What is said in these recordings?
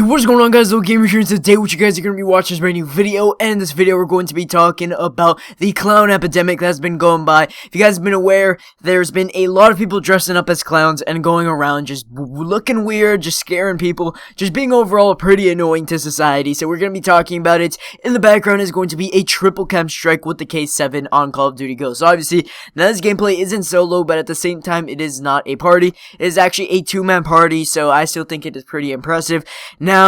What's going on, guys? Little Gamer here, and today what you guys are going to be watching is a brand new video, and in this video we're going to be talking about the clown epidemic that's been going by. If you guys have been aware, there's been a lot of people dressing up as clowns and going around just looking weird, just scaring people, just being overall pretty annoying to society. So we're going to be talking about it. In the background is going to be a triple KEM strike with the K7 on Call of Duty Go. So obviously, now this gameplay isn't solo, but at the same time it is not a party. It is actually a two-man party, so I still think it is pretty impressive. Now,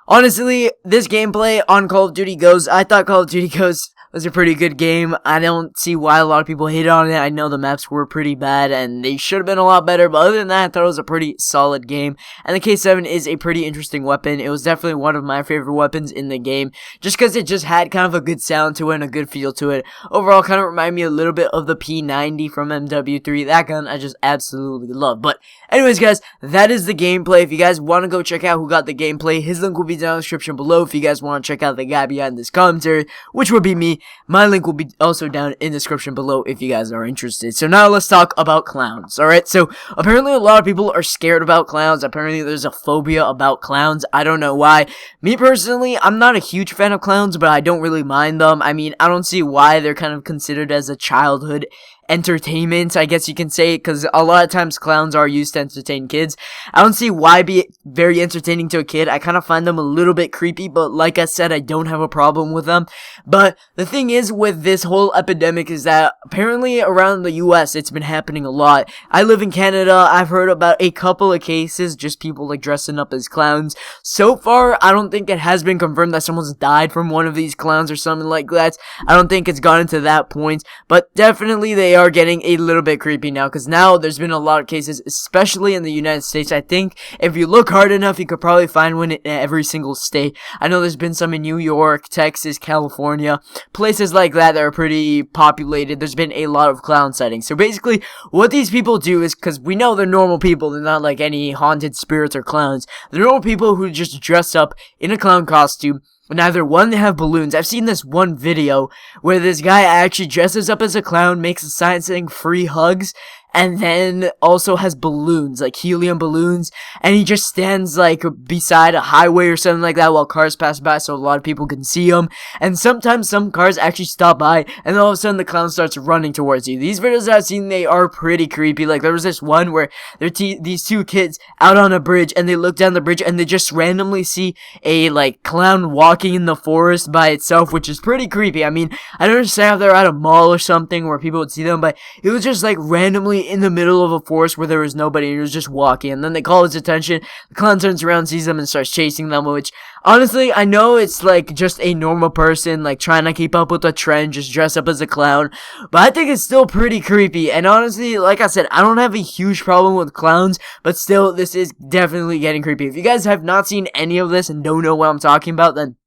honestly, this gameplay on Call of Duty Goes, I thought Call of Duty Goes was a pretty good game. I don't see why a lot of people hate on it. I know the maps were pretty bad, and they should have been a lot better, but other than that, I thought it was a pretty solid game. And the K7 is a pretty interesting weapon. It was definitely one of my favorite weapons in the game, just because it just had kind of a good sound to it and a good feel to it. Overall, kind of reminded me a little bit of the P90 from MW3. That gun I just absolutely love. But anyways, guys, that is the gameplay. If you guys want to go check out who got the gameplay, his link will be down in the description below. If you guys want to check out the guy behind this commentary, which would be me, my link will be also down in the description below if you guys are interested. So now let's talk about clowns, alright? So apparently a lot of people are scared about clowns. Apparently there's a phobia about clowns. I don't know why. Me personally, I'm not a huge fan of clowns, but I don't really mind them. I mean, I don't see why they're kind of considered as a childhood entertainment, I guess you can say, because a lot of times clowns are used to entertain kids. I don't see why be very entertaining to a kid. I kind of find them a little bit creepy, but like I said, I don't have a problem with them. But the thing is with this whole epidemic is that apparently around the US it's been happening a lot. I live in Canada. I've heard about a couple of cases, just people like dressing up as clowns. So far, I don't think it has been confirmed that someone's died from one of these clowns or something like that. I don't think it's gotten to that point, but definitely they are getting a little bit creepy now, because now there's been a lot of cases, especially in the United States. I think if you look hard enough, you could probably find one in every single state. I know there's been some in New York, Texas, California, places like that that are pretty populated. There's been a lot of clown sightings. So basically, what these people do is, because we know they're normal people, they're not like any haunted spirits or clowns. They're normal people who just dress up in a clown costume. Neither one, they have balloons. I've seen this one video where this guy actually dresses up as a clown, makes a sign saying free hugs, and then also has balloons, like helium balloons, and he just stands like beside a highway or something like that while cars pass by so a lot of people can see him. And sometimes some cars actually stop by, and then all of a sudden the clown starts running towards you. These videos I've seen, they are pretty creepy. Like there was this one where these two kids out on a bridge, and they look down the bridge and they just randomly see a like clown walking in the forest by itself, which is pretty creepy. I mean, I don't understand if they're at a mall or something where people would see them, but it was just like randomly in the middle of a forest where there was nobody, and he was just walking, and then they call his attention. The clown turns around, sees them, and starts chasing them, which honestly, I know it's like just a normal person like trying to keep up with the trend, just dress up as a clown, but I think it's still pretty creepy. And honestly, like I said, I don't have a huge problem with clowns, but still, this is definitely getting creepy. If you guys have not seen any of this and don't know what I'm talking about, then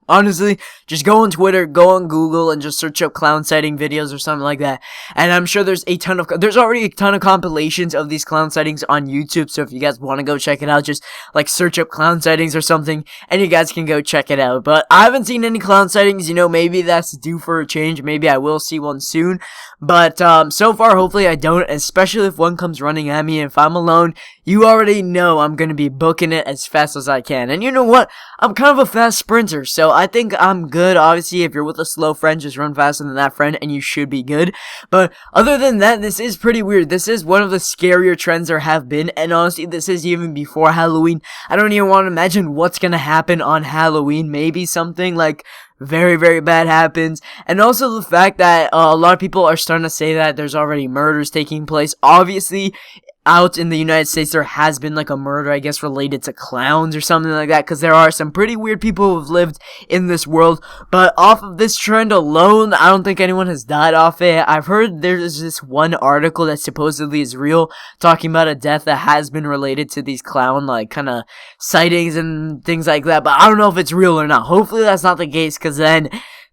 honestly, just go on Twitter, go on Google, and just search up clown sighting videos or something like that. And I'm sure there's already a ton of compilations of these clown sightings on YouTube. So if you guys want to go check it out, just like search up clown sightings or something, and you guys can go check it out. But I haven't seen any clown sightings. You know, maybe that's due for a change. Maybe I will see one soon. But so far, hopefully I don't, especially if one comes running at me. And if I'm alone, you already know I'm going to be booking it as fast as I can. And you know what? I'm kind of a fast sprinter, so I think I'm good. Obviously, if you're with a slow friend, just run faster than that friend, and you should be good. But other than that, this is pretty weird. This is one of the scarier trends there have been, and honestly, this is even before Halloween. I don't even want to imagine what's going to happen on Halloween. Maybe something like very, very bad happens. And also the fact that a lot of people are starting to say that there's already murders taking place. Obviously, out in the United States, there has been like a murder, I guess, related to clowns or something like that, because there are some pretty weird people who have lived in this world. But off of this trend alone, I don't think anyone has died off it. I've heard there's this one article that supposedly is real, talking about a death that has been related to these clown, like, kind of sightings and things like that, but I don't know if it's real or not. Hopefully that's not the case, because then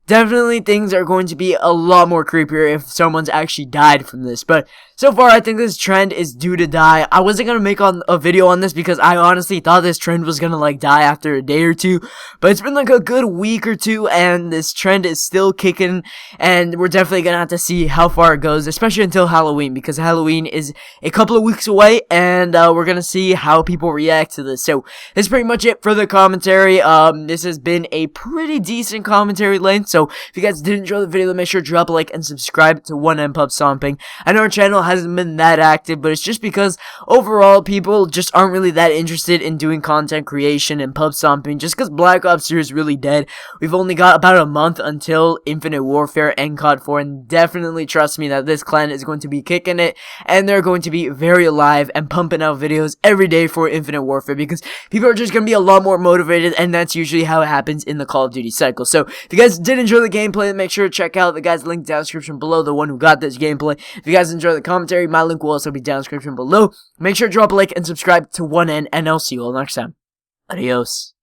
definitely things are going to be a lot more creepier if someone's actually died from this. But so far, I think this trend is due to die. I wasn't gonna make a video on this because I honestly thought this trend was gonna like die after a day or two, but it's been like a good week or two, and this trend is still kicking, and we're definitely gonna have to see how far it goes, especially until Halloween, because Halloween is a couple of weeks away, and we're gonna see how people react to this. So that's pretty much it for the commentary. This has been a pretty decent commentary length, so if you guys did enjoy the video, make sure to drop a like and subscribe to 1M Pub Stomping. I know our channel hasn't been that active, but it's just because overall people just aren't really that interested in doing content creation and pub stomping, just because Black Ops 2 is really dead. We've only got about a month until Infinite Warfare and COD 4, and definitely trust me that this clan is going to be kicking it, and they're going to be very alive and pumping out videos every day for Infinite Warfare, because people are just going to be a lot more motivated, and that's usually how it happens in the Call of Duty cycle. So if you guys did enjoy the gameplay, make sure to check out the guy's link down in the description below, the one who got this gameplay. If you guys enjoy the commentary, my link will also be down in the description below. Make sure to drop a like and subscribe to 1N, and I'll see you all next time. Adios.